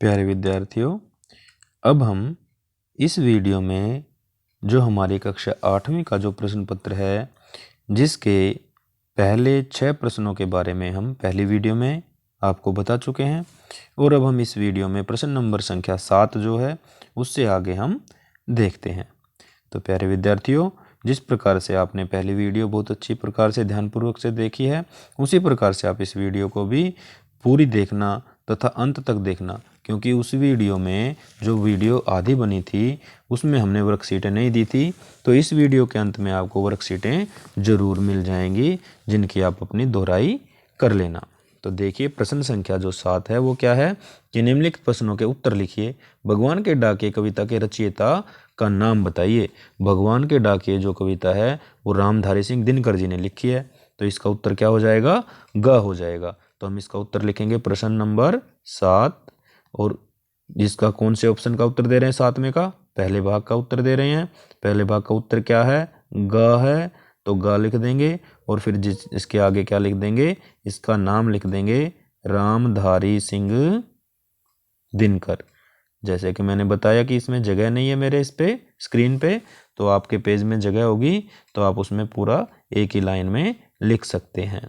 प्यारे विद्यार्थियों, अब हम इस वीडियो में जो हमारी कक्षा 8वीं का जो प्रश्न पत्र है, जिसके पहले 6 प्रश्नों के बारे में हम पहली वीडियो में आपको बता चुके हैं और अब हम इस वीडियो में प्रश्न नंबर संख्या 7 जो है उससे आगे हम देखते हैं। तो प्यारे विद्यार्थियों, जिस प्रकार से आपने पहली वीडियो बहुत अच्छी प्रकार से ध्यानपूर्वक से देखी है, उसी प्रकार से आप इस वीडियो को भी पूरी देखना तथा अंत तक देखना, क्योंकि उस वीडियो में जो वीडियो आधी बनी थी उसमें हमने वर्कशीटें नहीं दी थी। तो इस वीडियो के अंत में आपको वर्कशीटें ज़रूर मिल जाएंगी, जिनकी आप अपनी दोहराई कर लेना। तो देखिए, प्रश्न संख्या जो 7 है वो क्या है कि निम्नलिखित प्रश्नों के उत्तर लिखिए। भगवान के डाकिये कविता के रचयिता का नाम बताइए। भगवान के डाकिये जो कविता है वो रामधारी सिंह दिनकर जी ने लिखी है, तो इसका उत्तर क्या हो जाएगा? ग हो जाएगा। तो हम इसका उत्तर लिखेंगे प्रश्न नंबर 7, और जिसका कौन से ऑप्शन का उत्तर दे रहे हैं? 7 में का पहले भाग का उत्तर दे रहे हैं। पहले भाग का उत्तर क्या है? ग है, तो ग लिख देंगे और फिर इसके आगे क्या लिख देंगे? इसका नाम लिख देंगे रामधारी सिंह दिनकर। जैसे कि मैंने बताया कि इसमें जगह नहीं है मेरे इस पे स्क्रीन पे, तो आपके पेज में जगह होगी तो आप उसमें पूरा एक ही लाइन में लिख सकते हैं।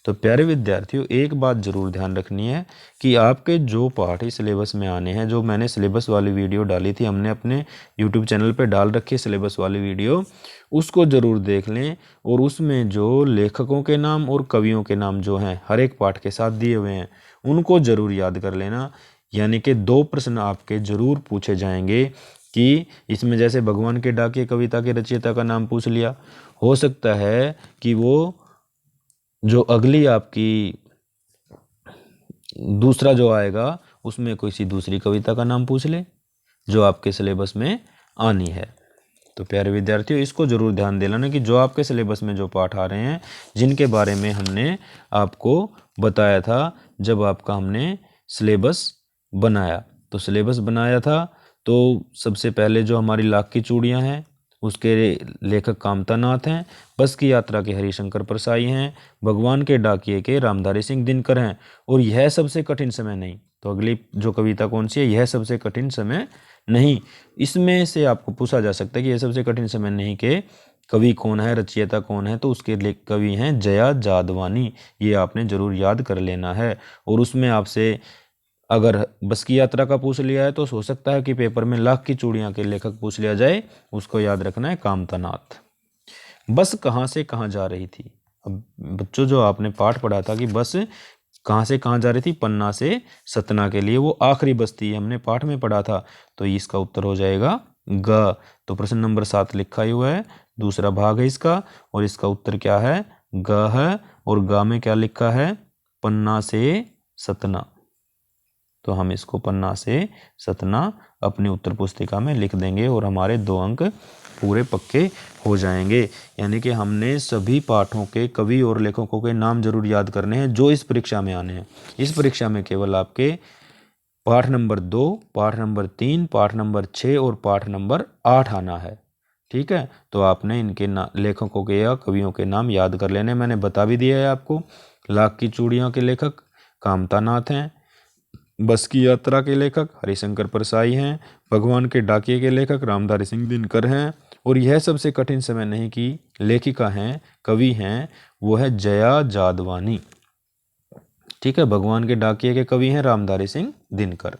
तो प्यारे विद्यार्थियों, एक बात जरूर ध्यान रखनी है कि आपके जो पाठ इस सिलेबस में आने हैं, जो मैंने सिलेबस वाली वीडियो डाली थी, हमने अपने YouTube चैनल पे डाल रखी है सिलेबस वाली वीडियो, उसको ज़रूर देख लें। और उसमें जो लेखकों के नाम और कवियों के नाम जो हैं हर एक पाठ के साथ दिए हुए हैं, उनको ज़रूर याद कर लेना। यानी कि 2 प्रश्न आपके ज़रूर पूछे जाएंगे कि इसमें जैसे भगवान के डाकिये कविता के रचयिता का नाम पूछ लिया, हो सकता है कि वो जो अगली आपकी दूसरा जो आएगा उसमें कोई सी दूसरी कविता का नाम पूछ ले जो आपके सिलेबस में आनी है। तो प्यारे विद्यार्थियों, इसको जरूर ध्यान देना कि जो आपके सिलेबस में जो पाठ आ रहे हैं, जिनके बारे में हमने आपको बताया था जब आपका हमने सिलेबस बनाया, तो सिलेबस बनाया था तो सबसे पहले जो हमारी लाख की चूड़ियाँ हैं उसके लेखक कामता नाथ हैं, बस की यात्रा के हरिशंकर परसाई हैं, भगवान के डाकिये के रामधारी सिंह दिनकर हैं, और यह सबसे कठिन समय नहीं। तो अगली जो कविता कौन सी है? यह सबसे कठिन समय नहीं। इसमें से आपको पूछा जा सकता है कि यह सबसे कठिन समय नहीं के कवि कौन है, रचयिता कौन है? तो उसके कवि हैं जया जादवानी। ये आपने जरूर याद कर लेना है। और उसमें आपसे अगर बस की यात्रा का पूछ लिया है तो हो सकता है कि पेपर में लाख की चूड़ियां के लेखक पूछ लिया जाए, उसको याद रखना है कामता नाथ। बस कहाँ से कहाँ जा रही थी? अब बच्चों, जो आपने पाठ पढ़ा था कि बस कहाँ से कहाँ जा रही थी, पन्ना से सतना के लिए, वो आखिरी बस थी, हमने पाठ में पढ़ा था। तो इसका उत्तर हो जाएगा ग। तो प्रश्न नंबर 7 लिखा ही हुआ है, दूसरा भाग है इसका, और इसका उत्तर क्या है? ग है। और ग में क्या लिखा है? पन्ना से सतना। तो हम इसको पन्ना से सतना अपनी उत्तर पुस्तिका में लिख देंगे और हमारे 2 अंक पूरे पक्के हो जाएंगे। यानी कि हमने सभी पाठों के कवि और लेखकों के नाम जरूर याद करने हैं जो इस परीक्षा में आने हैं। इस परीक्षा में केवल आपके पाठ नंबर 2, पाठ नंबर 3, पाठ नंबर 6 और पाठ नंबर 8 आना है। ठीक है, तो आपने इनके लेखकों के या कवियों के नाम याद कर लेने। मैंने बता भी दिया है आपको। लाख की चूड़ियों के लेखक कामता नाथ हैं, बस की यात्रा के लेखक हरिशंकर परसाई हैं, भगवान के डाकिये के लेखक रामधारी सिंह दिनकर हैं, और यह सबसे कठिन समय नहीं की लेखिका हैं, कवि हैं, वो है जया जादवानी। ठीक है, भगवान के डाकिये के कवि हैं रामधारी सिंह दिनकर।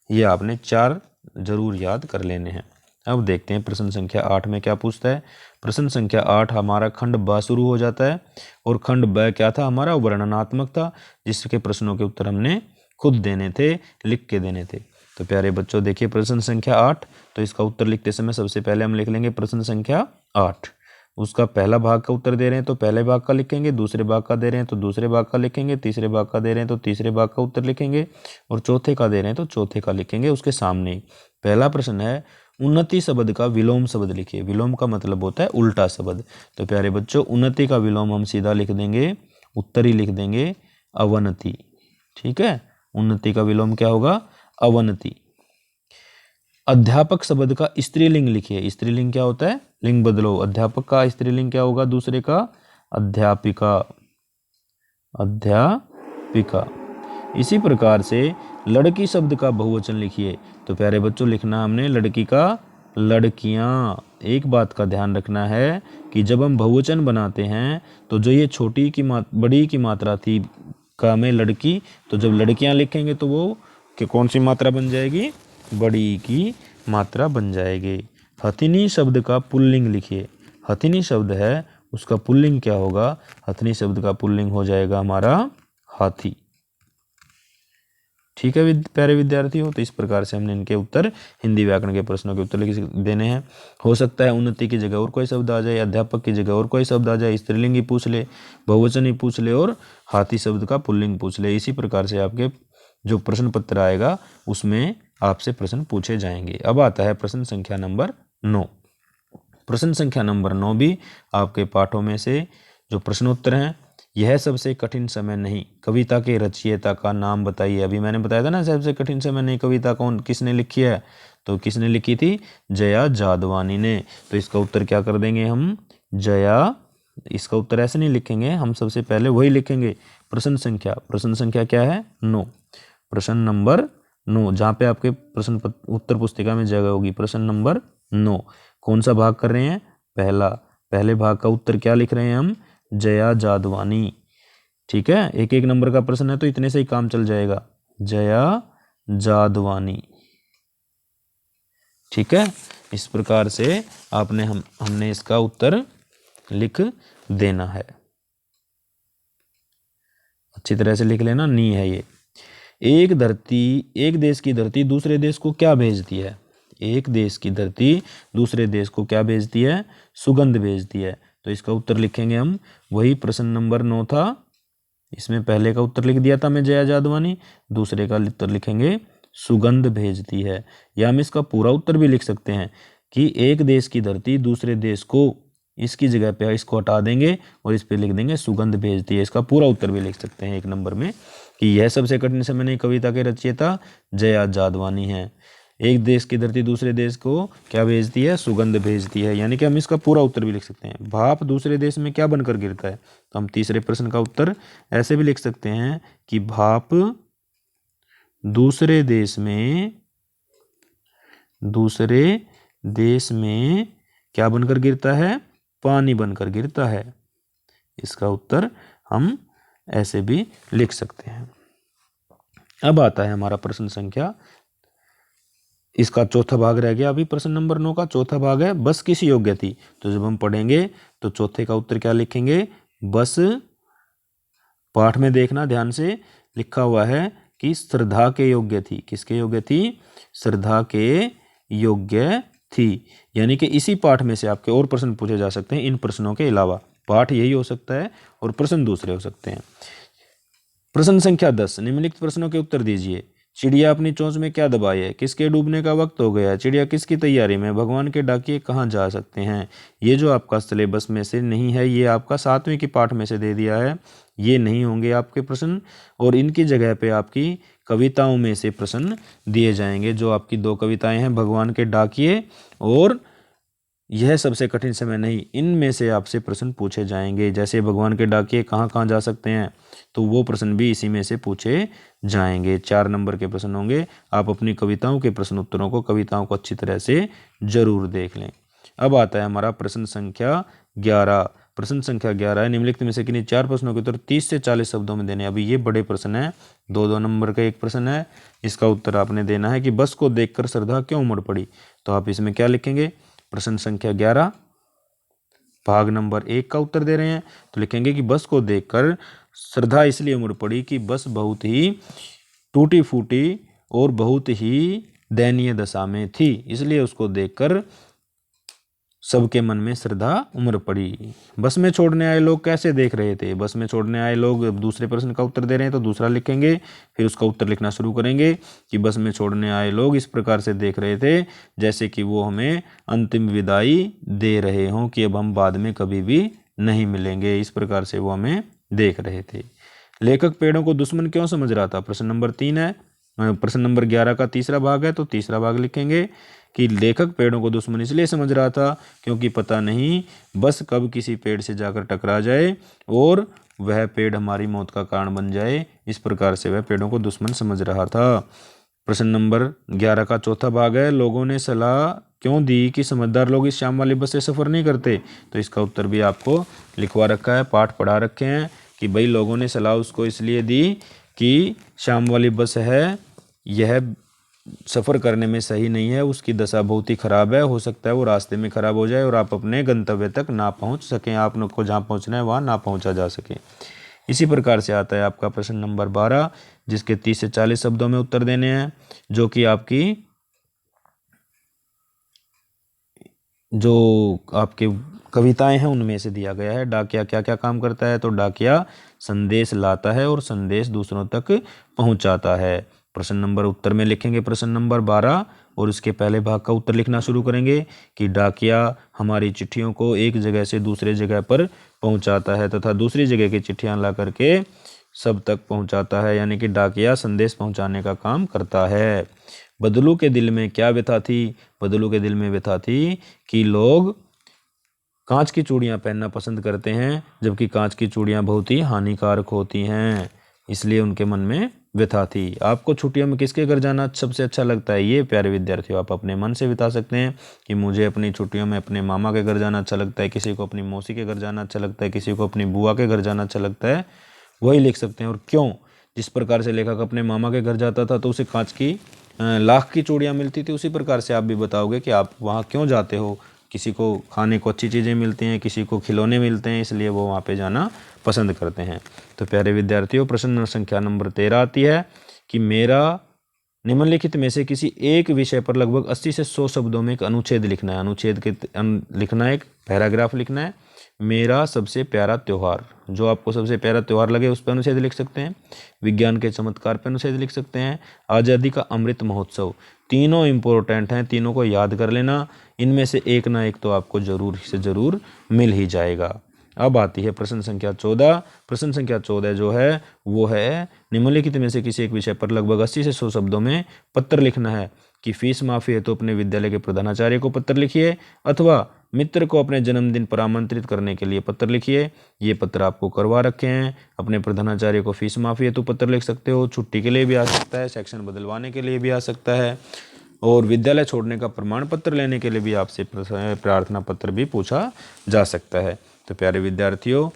ये आपने 4 जरूर याद कर लेने हैं। अब देखते हैं प्रश्न संख्या 8 में क्या पूछता है। प्रश्न संख्या 8 हमारा खंड ब शुरू हो जाता है, और खंड ब क्या था? हमारा वर्णनात्मक था, जिसके प्रश्नों के उत्तर हमने खुद देने थे, लिख के देने थे। तो प्यारे बच्चों, देखिए प्रश्न संख्या 8, तो इसका उत्तर लिखते समय सबसे पहले हम लिख लेंगे प्रश्न संख्या 8। उसका पहला भाग का उत्तर दे रहे हैं तो पहले भाग का लिखेंगे, दूसरे भाग का दे रहे हैं तो दूसरे भाग का लिखेंगे, तीसरे भाग का दे रहे हैं तो तीसरे भाग का उत्तर लिखेंगे, और चौथे का दे रहे हैं तो चौथे का लिखेंगे उसके सामने ही। पहला प्रश्न है, उन्नति शब्द का विलोम शब्द लिखिए। विलोम का मतलब होता है उल्टा शब्द। तो प्यारे बच्चों, उन्नति का विलोम हम सीधा लिख देंगे, उत्तर ही लिख देंगे अवनति। ठीक है, उन्नति का विलोम क्या होगा? अवनति। अध्यापक शब्द का स्त्रीलिंग लिखिए। स्त्रीलिंग क्या होता है? लिंग बदलो। अध्यापक का स्त्रीलिंग क्या होगा? दूसरे का अध्यापिका। अध्यापिका। इसी प्रकार से लड़की शब्द का बहुवचन लिखिए। तो प्यारे बच्चों, लिखना हमने लड़की का लड़कियां। एक बात का ध्यान रखना है कि जब हम बहुवचन बनाते हैं तो जो ये छोटी की बड़ी की मात्रा थी का में लड़की, तो जब लड़कियां लिखेंगे तो वो कि कौन सी मात्रा बन जाएगी, बड़ी की मात्रा बन जाएगी। हथिनी शब्द का पुल्लिंग लिखिए। हथिनी शब्द है, उसका पुल्लिंग क्या होगा? हथिनी शब्द का पुल्लिंग हो जाएगा हमारा हाथी। ठीक है प्यारे विद्यार्थियों, तो इस प्रकार से हमने इनके उत्तर, हिंदी व्याकरण के प्रश्नों के उत्तर देने हैं। हो सकता है उन्नति की जगह और कोई शब्द आ जाए, अध्यापक की जगह और कोई शब्द आ जाए, स्त्रीलिंग ही पूछ ले, बहुवचन ही पूछ ले और हाथी शब्द का पुल्लिंग पूछ ले। इसी प्रकार से आपके जो प्रश्न पत्र आएगा उसमें आपसे प्रश्न पूछे जाएंगे। अब आता है प्रश्न संख्या नंबर 9। प्रश्न संख्या नंबर 9 भी आपके पाठों में से जो प्रश्नोत्तर हैं। यह सबसे कठिन समय नहीं, कविता के रचयिता का नाम बताइए। अभी मैंने बताया था ना, सबसे कठिन समय नहीं कविता कौन किसने लिखी है? तो किसने लिखी थी? जया जादवानी ने। तो इसका उत्तर क्या कर देंगे हम? जया। इसका उत्तर ऐसे नहीं लिखेंगे, हम सबसे पहले वही लिखेंगे प्रश्न संख्या। प्रश्न संख्या क्या है? 9। प्रश्न नंबर 9, जहाँ पे आपके प्रश्न उत्तर पुस्तिका में जगह होगी, प्रश्न नंबर 9। कौन सा भाग कर रहे हैं? पहला। पहले भाग का उत्तर क्या लिख रहे हैं हम? जया जादवानी। ठीक है, एक एक नंबर का प्रश्न है तो इतने से ही काम चल जाएगा। जया जादवानी। ठीक है, इस प्रकार से आपने हमने इसका उत्तर लिख देना है। अच्छी तरह से लिख लेना, नी है ये। एक देश की धरती दूसरे देश को क्या भेजती है? एक देश की धरती दूसरे देश को क्या भेजती है? सुगंध भेजती है। तो इसका उत्तर लिखेंगे हम, वही प्रश्न नंबर 9 था, इसमें पहले का उत्तर लिख दिया था मैं, जया जादवानी। दूसरे का उत्तर लिखेंगे सुगंध भेजती है। या हम इसका पूरा उत्तर भी लिख सकते हैं कि एक देश की धरती दूसरे देश को, इसकी जगह पे इसको हटा देंगे और इस पे लिख देंगे सुगंध भेजती है। इसका पूरा उत्तर भी लिख सकते हैं एक नंबर में कि यह सबसे कठिन समय नहीं कविता के रचयिता जया जादवानी है। एक देश की धरती दूसरे देश को क्या भेजती है? सुगंध भेजती है। यानी कि हम इसका पूरा उत्तर भी लिख सकते हैं। भाप दूसरे देश में क्या बनकर गिरता है? तो हम तीसरे प्रश्न का उत्तर ऐसे भी लिख सकते हैं कि भाप दूसरे देश में क्या बनकर गिरता है? पानी बनकर गिरता है। इसका उत्तर हम ऐसे भी लिख सकते हैं। अब आता है हमारा प्रश्न संख्या, इसका चौथा भाग रह गया अभी। प्रश्न नंबर 9 का चौथा भाग है, बस किस योग्य थी? तो जब हम पढ़ेंगे तो चौथे का उत्तर क्या लिखेंगे? बस। पाठ में देखना ध्यान से, लिखा हुआ है कि श्रद्धा के योग्य थी। किसके योग्य थी? श्रद्धा के योग्य थी। यानी कि इसी पाठ में से आपके और प्रश्न पूछे जा सकते हैं इन प्रश्नों के अलावा। पाठ यही हो सकता है और प्रश्न दूसरे हो सकते हैं। प्रश्न संख्या 10, निम्नलिखित प्रश्नों के उत्तर दीजिए। चिड़िया अपनी चोंच में क्या दबाई है? किसके डूबने का वक्त हो गया? चिड़िया किसकी तैयारी में? भगवान के डाकिये कहाँ जा सकते हैं? ये जो आपका सिलेबस में से नहीं है, ये आपका 7वीं की पाठ में से दे दिया है, ये नहीं होंगे आपके प्रश्न। और इनकी जगह पे आपकी कविताओं में से प्रश्न दिए जाएंगे। जो आपकी 2 कविताएं हैं, भगवान के डाकिये और यह सबसे कठिन समय नहीं, इनमें से आपसे प्रश्न पूछे जाएंगे। जैसे भगवान के डाकिये कहाँ कहाँ जा सकते हैं, तो वो प्रश्न भी इसी में से पूछे जाएंगे। 4 नंबर के प्रश्न होंगे। आप अपनी कविताओं के प्रश्न उत्तरों को, कविताओं को अच्छी तरह से जरूर देख लें। अब आता है हमारा प्रश्न संख्या 11। प्रश्न संख्या 11 है, निम्नलिखित में से किन्हीं 4 प्रश्नों के उत्तर 30 से 40 शब्दों में देने। अभी ये बड़े प्रश्न है, 2-2 नंबर का एक प्रश्न है। इसका उत्तर आपने देना है कि बस को देखकर श्रद्धा क्यों उमड़ पड़ी। तो आप इसमें क्या लिखेंगे? प्रश्न संख्या 11 भाग नंबर 1 का उत्तर दे रहे हैं, तो लिखेंगे कि बस को देखकर श्रद्धा इसलिए उमड़ पड़ी कि बस बहुत ही टूटी फूटी और बहुत ही दयनीय दशा में थी, इसलिए उसको देखकर सबके मन में श्रद्धा उमड़ पड़ी। बस में छोड़ने आए लोग कैसे देख रहे थे? बस में छोड़ने आए लोग, दूसरे प्रश्न का उत्तर दे रहे हैं तो दूसरा लिखेंगे, फिर उसका उत्तर लिखना शुरू करेंगे कि बस में छोड़ने आए लोग इस प्रकार से देख रहे थे जैसे कि वो हमें अंतिम विदाई दे रहे हों कि अब हम बाद में कभी भी नहीं मिलेंगे। इस प्रकार से वो हमें देख रहे थे। लेखक पेड़ों को दुश्मन क्यों समझ रहा था? प्रश्न नंबर 3 है। प्रश्न नंबर 11 का तीसरा भाग है, तो तीसरा भाग लिखेंगे कि लेखक पेड़ों को दुश्मन इसलिए समझ रहा था क्योंकि पता नहीं बस कब किसी पेड़ से जाकर टकरा जाए और वह पेड़ हमारी मौत का कारण बन जाए। इस प्रकार से वह पेड़ों को दुश्मन समझ रहा था। प्रश्न नंबर 11 का चौथा भाग है, लोगों ने सलाह क्यों दी कि समझदार लोग इस शाम वाली बस से सफ़र नहीं करते। तो इसका उत्तर भी आपको लिखवा रखा है, पाठ पढ़ा रखे हैं कि भाई लोगों ने सलाह उसको इसलिए दी कि शाम वाली बस है, यह सफ़र करने में सही नहीं है, उसकी दशा बहुत ही ख़राब है, हो सकता है वो रास्ते में ख़राब हो जाए और आप अपने गंतव्य तक ना पहुंच सकें, आप लोग को जहां पहुंचना है वहां ना पहुंचा जा सके। इसी प्रकार से आता है आपका प्रश्न नंबर 12, जिसके 30 से 40 शब्दों में उत्तर देने हैं, जो कि आपकी कविताएं हैं उनमें से दिया गया है। डाकिया क्या क्या काम करता है, तो डाकिया संदेश लाता है और संदेश दूसरों तक पहुंचाता है। प्रश्न नंबर उत्तर में लिखेंगे प्रश्न नंबर 12 और इसके पहले भाग का उत्तर लिखना शुरू करेंगे कि डाकिया हमारी चिट्ठियों को एक जगह से दूसरे जगह पर पहुंचाता है तथा दूसरी जगह की चिट्ठियां ला करके सब तक पहुंचाता है, यानी कि डाकिया संदेश पहुंचाने का काम करता है। बदलू के दिल में क्या व्यथा थी, बदलू के दिल में व्यथा थी कि लोग कांच की चूड़ियां पहनना पसंद करते हैं, जबकि कांच की चूड़ियां बहुत ही हानिकारक होती हैं, इसलिए उनके मन में व्यथा थी। आपको छुट्टियों में किसके घर जाना सबसे अच्छा लगता है, ये प्यारे विद्यार्थियों आप अपने मन से बता सकते हैं कि मुझे अपनी छुट्टियों में अपने मामा के घर जाना अच्छा लगता है, किसी को अपनी मौसी के घर जाना अच्छा लगता है, किसी को अपनी बुआ के घर जाना अच्छा लगता है, वही लिख सकते हैं। और क्यों, जिस प्रकार से लेखक अपने मामा के घर जाता था तो उसे कांच की लाख की चूड़ियाँ मिलती थी, उसी प्रकार से आप भी बताओगे कि आप वहाँ क्यों जाते हो। किसी को खाने को अच्छी चीज़ें मिलती हैं, किसी को खिलौने मिलते हैं, इसलिए वो वहाँ पे जाना पसंद करते हैं। तो प्यारे विद्यार्थियों, प्रश्न संख्या नंबर 13 आती है कि मेरा निम्नलिखित में से किसी एक विषय पर लगभग 80 से 100 शब्दों में एक अनुच्छेद लिखना है। अनुच्छेद के लिखना है, एक पैराग्राफ लिखना है। मेरा सबसे प्यारा त्यौहार, जो आपको सबसे प्यारा त्यौहार लगे उस पर अनुच्छेद लिख सकते हैं। विज्ञान के चमत्कार पर अनुच्छेद लिख सकते हैं। आज़ादी का अमृत महोत्सव, तीनों इम्पोर्टेंट हैं, तीनों को याद कर लेना। इनमें से एक ना एक तो आपको जरूर से ज़रूर मिल ही जाएगा। अब आती है प्रश्न संख्या 14। प्रश्न संख्या 14 जो है वो है, निम्नलिखित में से किसी एक विषय पर लगभग 80 से 100 शब्दों में पत्र लिखना है कि फीस माफी है तो अपने विद्यालय के प्रधानाचार्य को पत्र लिखिए, अथवा मित्र को अपने जन्मदिन पर आमंत्रित करने के लिए पत्र लिखिए। ये पत्र आपको करवा रखे हैं। अपने प्रधानाचार्य को फीस माफी है तो पत्र लिख सकते हो, छुट्टी के लिए भी आ सकता है, सेक्शन बदलवाने के लिए भी आ सकता है, और विद्यालय छोड़ने का प्रमाण पत्र लेने के लिए भी आपसे प्रार्थना पत्र भी पूछा जा सकता है। तो प्यारे विद्यार्थियों,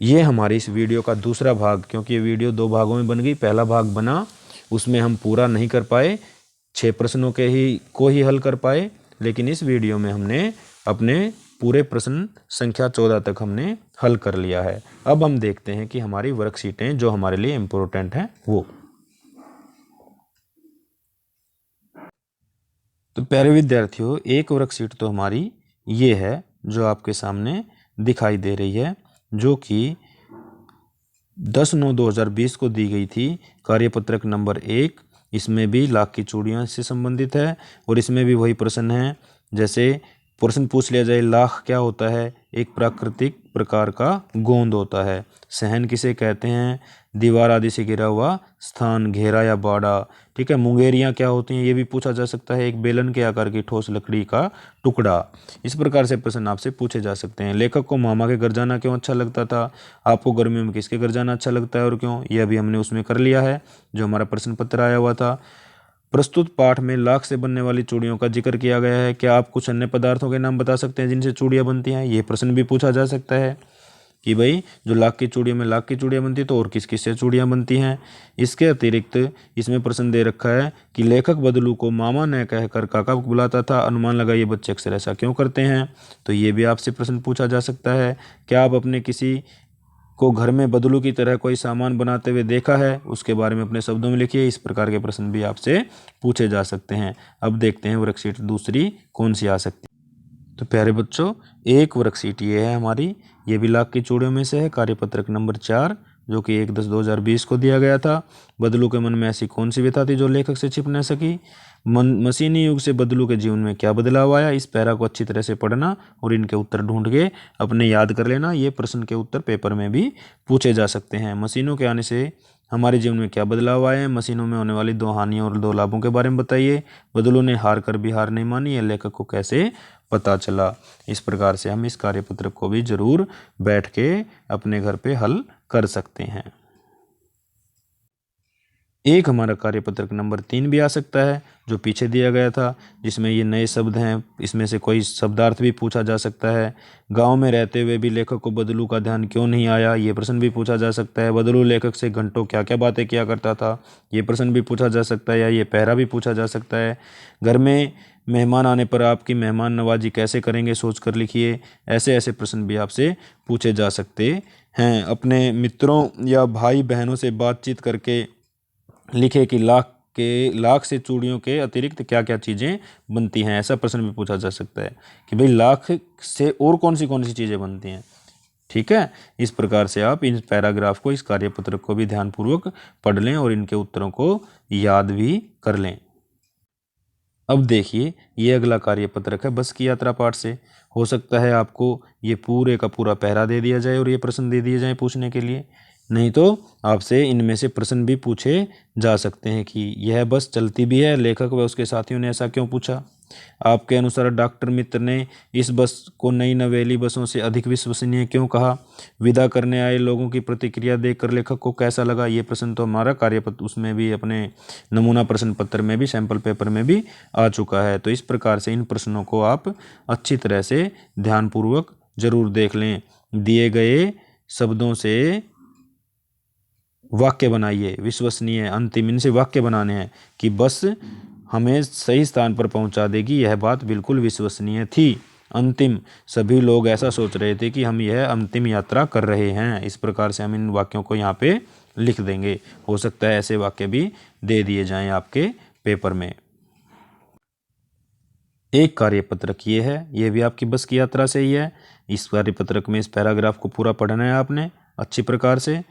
ये हमारी इस वीडियो का दूसरा भाग, क्योंकि ये वीडियो 2 भागों में बन गई। पहला भाग बना, उसमें हम पूरा नहीं कर पाए, 6 प्रश्नों के ही हल कर पाए, लेकिन इस वीडियो में हमने अपने पूरे प्रश्न संख्या 14 तक हमने हल कर लिया है। अब हम देखते हैं कि हमारी वर्कशीटें जो हमारे लिए इम्पोर्टेंट हैं वो। तो प्यारे विद्यार्थियों, एक वर्कशीट तो हमारी ये है जो आपके सामने दिखाई दे रही है, जो कि 10/9/2020 को दी गई थी। कार्यपत्रक नंबर 1, इसमें भी लाख की चूड़ियाँ से संबंधित है और इसमें भी वही प्रश्न है। जैसे प्रश्न पूछ लिया जाए, लाख क्या होता है, एक प्राकृतिक प्रकार का गोंद होता है। सहन किसे कहते हैं, दीवार आदि से घिरा हुआ स्थान, घेरा या बाड़ा। ठीक है। मुंगेरियाँ क्या होती हैं, ये भी पूछा जा सकता है, एक बेलन के आकार की ठोस लकड़ी का टुकड़ा। इस प्रकार से प्रश्न आपसे पूछे जा सकते हैं। लेखक को मामा के घर जाना क्यों अच्छा लगता था, आपको गर्मियों में किसके घर जाना अच्छा लगता है और क्यों, ये अभी हमने उसमें कर लिया है जो हमारा प्रश्न पत्र आया हुआ था। प्रस्तुत पाठ में लाख से बनने वाली चूड़ियों का जिक्र किया गया है, क्या आप कुछ अन्य पदार्थों के नाम बता सकते हैं जिनसे चूड़ियाँ बनती हैं, ये प्रश्न भी पूछा जा सकता है कि भाई जो लाख की चूड़ियों में लाख की चूड़ियाँ बनती तो और किस किस से चूड़ियाँ बनती हैं। इसके अतिरिक्त इसमें प्रश्न दे रखा है कि लेखक बदलू को मामा न कहकर काका बुलाता था, अनुमान लगाइए बच्चे अक्सर ऐसा क्यों करते हैं। तो ये भी आपसे प्रश्न पूछा जा सकता है। क्या आप अपने किसी को घर में बदलू की तरह कोई सामान बनाते हुए देखा है, उसके बारे में अपने शब्दों में लिखिए। इस प्रकार के प्रश्न भी आपसे पूछे जा सकते हैं। अब देखते हैं वर्कशीट दूसरी कौन सी आ सकती है। तो प्यारे बच्चों, एक वर्कशीट ये है हमारी, ये भी लाख की चूड़ियों में से है। कार्यपत्रक नंबर 4 जो कि 1/10/2020 को दिया गया था। बदलू के मन में ऐसी कौन सी व्यथा थी जो लेखक से छिप न सकी। मशीनी युग से बदलू के जीवन में क्या बदलाव आया। इस पैरा को अच्छी तरह से पढ़ना और इनके उत्तर ढूंढ के अपने याद कर लेना। ये प्रश्न के उत्तर पेपर में भी पूछे जा सकते हैं। मशीनों के आने से हमारे जीवन में क्या बदलाव आए हैं, मशीनों में होने वाली 2 हानियों और 2 लाभों के बारे में बताइए। बदलू ने हार कर भी हार नहीं मानी, यह लेखक को कैसे पता चला। इस प्रकार से हम इस कार्यपत्रक को भी जरूर बैठ के अपने घर पे हल कर सकते हैं। एक हमारा कार्यपत्रक नंबर 3 भी आ सकता है, जो पीछे दिया गया था, जिसमें ये नए शब्द हैं। इसमें से कोई शब्दार्थ भी पूछा जा सकता है। गांव में रहते हुए भी लेखक को बदलू का ध्यान क्यों नहीं आया, ये प्रश्न भी पूछा जा सकता है। बदलू लेखक से घंटों क्या क्या बातें किया करता था, ये प्रश्न भी पूछा जा सकता है, या ये पहरा भी पूछा जा सकता है। घर में मेहमान आने पर आपकी मेहमान नवाजी कैसे करेंगे, सोच कर लिखिए। ऐसे ऐसे प्रश्न भी आपसे पूछे जा सकते हैं। अपने मित्रों या भाई बहनों से बातचीत करके लिखे कि लाख से चूड़ियों के अतिरिक्त क्या क्या चीज़ें बनती हैं। ऐसा प्रश्न भी पूछा जा सकता है कि भाई लाख से और कौन सी चीज़ें बनती हैं। ठीक है, इस प्रकार से आप इन पैराग्राफ को, इस कार्यपत्रक को भी ध्यानपूर्वक पढ़ लें और इनके उत्तरों को याद भी कर लें। अब देखिए, ये अगला कार्यपत्रक है बस की यात्रा पाठ से। हो सकता है आपको ये पूरे का पूरा पैरा दे दिया जाए और ये प्रश्न दे दिए जाए पूछने के लिए, नहीं तो आपसे इनमें से प्रश्न भी पूछे जा सकते हैं कि यह बस चलती भी है, लेखक व उसके साथियों ने ऐसा क्यों पूछा। आपके अनुसार डॉक्टर मित्र ने इस बस को नई नवेली बसों से अधिक विश्वसनीय क्यों कहा। विदा करने आए लोगों की प्रतिक्रिया देखकर लेखक को कैसा लगा। ये प्रश्न तो हमारा कार्यपत्र उसमें भी, अपने नमूना प्रश्न पत्र में भी, सैंपल पेपर में भी आ चुका है। तो इस प्रकार से इन प्रश्नों को आप अच्छी तरह से ध्यानपूर्वक जरूर देख लें। दिए गए शब्दों से वाक्य बनाइए, विश्वसनीय, अंतिम, इनसे वाक्य बनाने हैं कि बस हमें सही स्थान पर पहुंचा देगी, यह बात बिल्कुल विश्वसनीय थी। अंतिम, सभी लोग ऐसा सोच रहे थे कि हम यह अंतिम यात्रा कर रहे हैं। इस प्रकार से हम इन वाक्यों को यहाँ पे लिख देंगे। हो सकता है ऐसे वाक्य भी दे दिए जाएं आपके पेपर में। एक कार्यपत्रक ये है, ये भी आपकी बस की यात्रा से ही है। इस कार्यपत्रक में इस पैराग्राफ को पूरा पढ़ना है आपने अच्छी प्रकार से।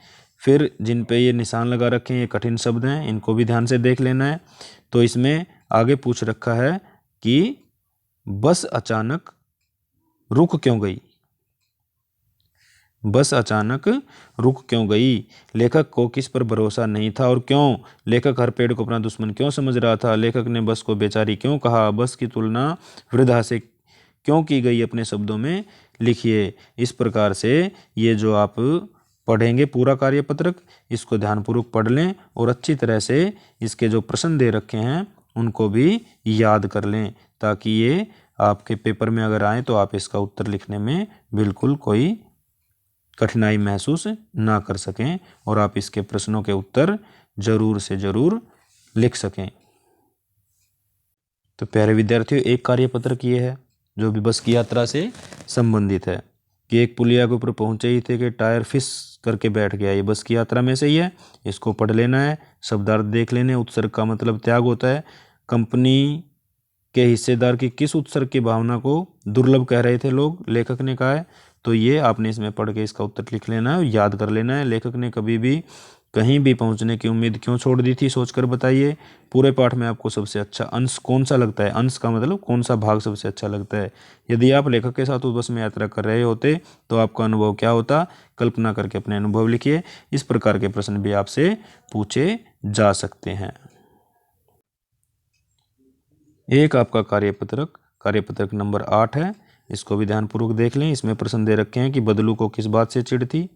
फिर जिन पे ये निशान लगा रखे हैं, ये कठिन शब्द हैं, इनको भी ध्यान से देख लेना है। तो इसमें आगे पूछ रखा है कि बस अचानक रुक क्यों गई। बस अचानक रुक क्यों गई। लेखक को किस पर भरोसा नहीं था और क्यों। लेखक हर पेड़ को अपना दुश्मन क्यों समझ रहा था। लेखक ने बस को बेचारी क्यों कहा। बस की तुलना वृद्धा से क्यों की गई, अपने शब्दों में लिखिए। इस प्रकार से ये जो आप पढ़ेंगे पूरा कार्यपत्रक, इसको ध्यानपूर्वक पढ़ लें और अच्छी तरह से इसके जो प्रश्न दे रखे हैं उनको भी याद कर लें, ताकि ये आपके पेपर में अगर आए तो आप इसका उत्तर लिखने में बिल्कुल कोई कठिनाई महसूस ना कर सकें और आप इसके प्रश्नों के उत्तर जरूर से जरूर लिख सकें। तो प्यारे विद्यार्थियों, एक कार्यपत्रक ये है जो भी बस की यात्रा से संबंधित है कि एक पुलिया के ऊपर पहुंचे ही थे कि टायर फिस करके बैठ गया। ये बस की यात्रा में से ही है, इसको पढ़ लेना है, शब्दार्थ देख लेने। उत्सर्ग का मतलब त्याग होता है। कंपनी के हिस्सेदार की किस उत्सर्ग की भावना को दुर्लभ कह रहे थे लोग, लेखक ने कहा है। तो ये आपने इसमें पढ़ के इसका उत्तर लिख लेना है और याद कर लेना है। लेखक ने कभी भी कहीं भी पहुंचने की उम्मीद क्यों छोड़ दी थी, सोचकर बताइए। पूरे पाठ में आपको सबसे अच्छा अंश कौन सा लगता है। अंश का मतलब कौन सा भाग सबसे अच्छा लगता है। यदि आप लेखक के साथ उस बस में यात्रा कर रहे होते तो आपका अनुभव क्या होता, कल्पना करके अपने अनुभव लिखिए। इस प्रकार के प्रश्न भी आपसे पूछे जा सकते हैं। एक आपका कार्यपत्रक नंबर 8 है, इसको भी ध्यानपूर्वक देख लें। इसमें प्रश्न दे रखे हैं कि बदलू को किस बात से चिढ़ थी।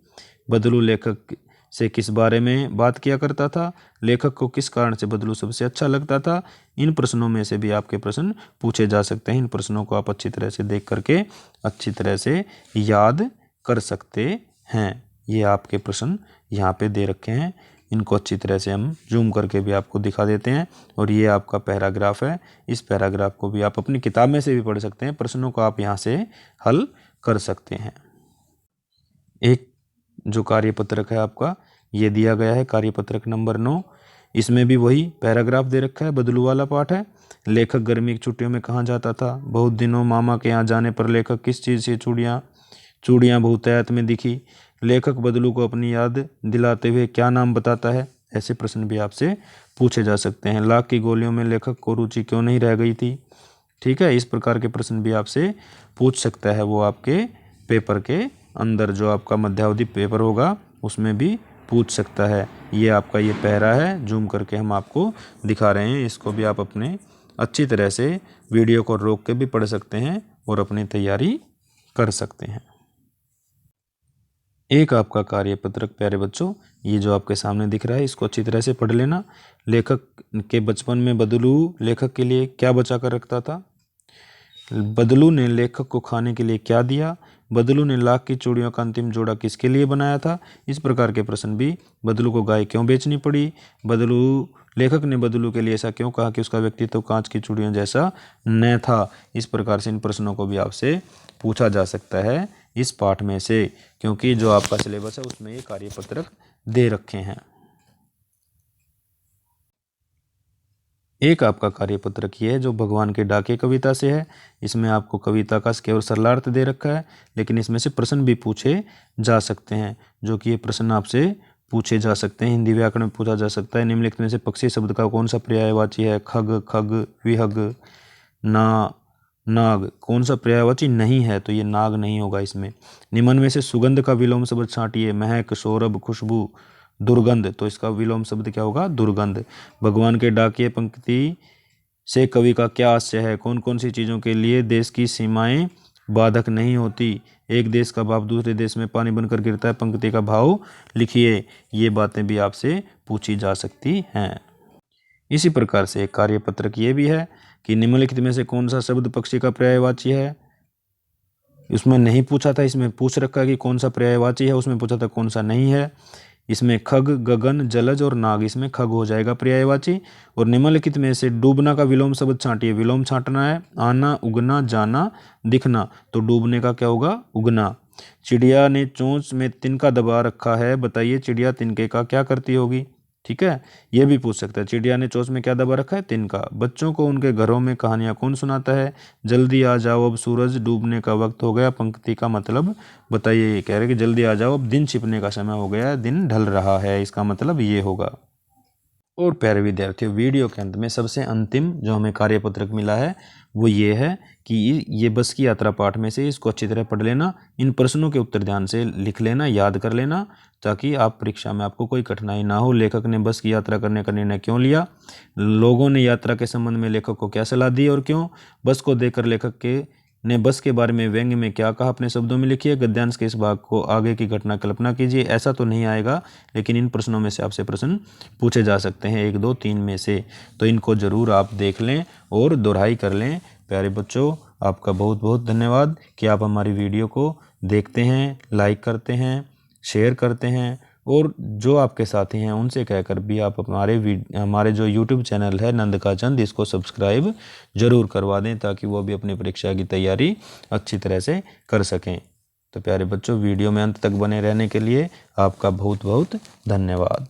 बदलू लेखक से किस बारे में बात किया करता था। लेखक को किस कारण से बदलू सबसे अच्छा लगता था। इन प्रश्नों में से भी आपके प्रश्न पूछे जा सकते हैं। इन प्रश्नों को आप अच्छी तरह से देख करके अच्छी तरह से याद कर सकते हैं। ये आपके प्रश्न यहाँ पे दे रखे हैं, इनको अच्छी तरह से हम जूम करके भी आपको दिखा देते हैं। और ये आपका पैराग्राफ है, इस पैराग्राफ को भी आप अपनी किताब में से भी पढ़ सकते हैं। प्रश्नों को आप यहाँ से हल कर सकते हैं। एक जो कार्यपत्रक है आपका, ये दिया गया है कार्यपत्रक नंबर 9। इसमें भी वही पैराग्राफ दे रखा है, बदलू वाला पाठ है। लेखक गर्मी की छुट्टियों में कहाँ जाता था। बहुत दिनों मामा के यहाँ जाने पर लेखक किस चीज़ से चूड़ियाँ बहुतायत में दिखी। लेखक बदलू को अपनी याद दिलाते हुए क्या नाम बताता है। ऐसे प्रश्न भी आपसे पूछे जा सकते हैं। लाख की गोलियों में लेखक को रुचि क्यों नहीं रह गई थी। ठीक है, इस प्रकार के प्रश्न भी आपसे पूछ सकता है वो आपके पेपर के अंदर, जो आपका मध्यावधि पेपर होगा उसमें भी पूछ सकता है। ये आपका ये पैरा है, जूम करके हम आपको दिखा रहे हैं। इसको भी आप अपने अच्छी तरह से वीडियो को रोक के भी पढ़ सकते हैं और अपनी तैयारी कर सकते हैं। एक आपका कार्यपत्रक प्यारे बच्चों, ये जो आपके सामने दिख रहा है इसको अच्छी तरह से पढ़ लेना। लेखक के बचपन में बदलू लेखक के लिए क्या बचा कर रखता था? बदलू ने लेखक को खाने के लिए क्या दिया? बदलू ने लाख की चूड़ियों का अंतिम जोड़ा किसके लिए बनाया था? इस प्रकार के प्रश्न भी। बदलू को गाय क्यों बेचनी पड़ी? लेखक ने बदलू के लिए ऐसा क्यों कहा कि उसका व्यक्तित्व कांच की चूड़ियों जैसा न था? इस प्रकार से इन प्रश्नों को भी आपसे पूछा जा सकता है इस पाठ में से, क्योंकि जो आपका सिलेबस है उसमें ये कार्यपत्रक दे रखे हैं। एक आपका कार्यपत्रक ये है जो भगवान के डाके कविता से है। इसमें आपको कविता का केवल सरलार्थ दे रखा है, लेकिन इसमें से प्रश्न भी पूछे जा सकते हैं, जो कि ये प्रश्न आपसे पूछे जा सकते हैं। हिंदी व्याकरण में पूछा जा सकता है, निम्नलिखित में से पक्षी शब्द का कौन सा पर्यायवाची है? खग, खग, विहग, ना, नाग कौन सा पर्यायवाची नहीं है? तो ये नाग नहीं होगा इसमें। निम्न में से सुगंध का विलोम शब्द छांटिए। महक, सौरभ, खुशबू, दुर्गंध, तो इसका विलोम शब्द क्या होगा? दुर्गंध। भगवान के डाकिए पंक्ति से कवि का क्या आशय है? कौन कौन सी चीज़ों के लिए देश की सीमाएं बाधक नहीं होती? एक देश का भाव दूसरे देश में पानी बनकर गिरता है, पंक्ति का भाव लिखिए। ये बातें भी आपसे पूछी जा सकती हैं। इसी प्रकार से एक कार्यपत्रक ये भी है कि निम्नलिखित में से कौन सा शब्द पक्षी का पर्यायवाची है? इसमें नहीं पूछा था, इसमें पूछ रखा है कि कौन सा पर्यायवाची है, उसमें पूछा था कौन सा नहीं है। इसमें खग, गगन, जलज और नाग, इसमें खग हो जाएगा पर्यायवाची। और निम्नलिखित में से डूबना का विलोम शब्द छांटिए। विलोम छांटना है आना, उगना, जाना, दिखना, तो डूबने का क्या होगा? उगना। चिड़िया ने चोंच में तिनका दबा रखा है, बताइए चिड़िया तिनके का क्या करती होगी? ठीक है, ये भी पूछ सकता है, चिड़िया ने चोंच में क्या दबा रखा है? तिनका। बच्चों को उनके घरों में कहानियां कौन सुनाता है? जल्दी आ जाओ अब सूरज डूबने का वक्त हो गया, पंक्ति का मतलब बताइए। ये कह रहे कि जल्दी आ जाओ अब दिन छिपने का समय हो गया है, दिन ढल रहा है, इसका मतलब ये होगा। और प्यारे विद्यार्थियों, वीडियो के अंत में सबसे अंतिम जो हमें कार्यपत्रक मिला है वो ये है कि ये बस की यात्रा पाठ में से इसको अच्छी तरह पढ़ लेना। इन प्रश्नों के उत्तर ध्यान से लिख लेना, याद कर लेना, ताकि आप परीक्षा में आपको कोई कठिनाई ना हो। लेखक ने बस की यात्रा करने का निर्णय क्यों लिया? लोगों ने यात्रा के संबंध में लेखक को क्या सलाह दी और क्यों? बस को देखकर लेखक ने बस के बारे में व्यंग्य में क्या कहा? अपने शब्दों में लिखिए। गद्यांश के इस भाग को आगे की घटना कल्पना कीजिए। ऐसा तो नहीं आएगा, लेकिन इन प्रश्नों में से आपसे प्रश्न पूछे जा सकते हैं, 1, 2, 3 में से। तो इनको जरूर आप देख लें और दोहराई कर लें। प्यारे बच्चों, आपका बहुत बहुत धन्यवाद कि आप हमारी वीडियो को देखते हैं, लाइक करते हैं, शेयर करते हैं, और जो आपके साथी हैं उनसे कहकर भी आप हमारे जो YouTube चैनल है नंद का चंद, इसको सब्सक्राइब जरूर करवा दें, ताकि वो भी अपनी परीक्षा की तैयारी अच्छी तरह से कर सकें। तो प्यारे बच्चों, वीडियो में अंत तक बने रहने के लिए आपका बहुत बहुत धन्यवाद।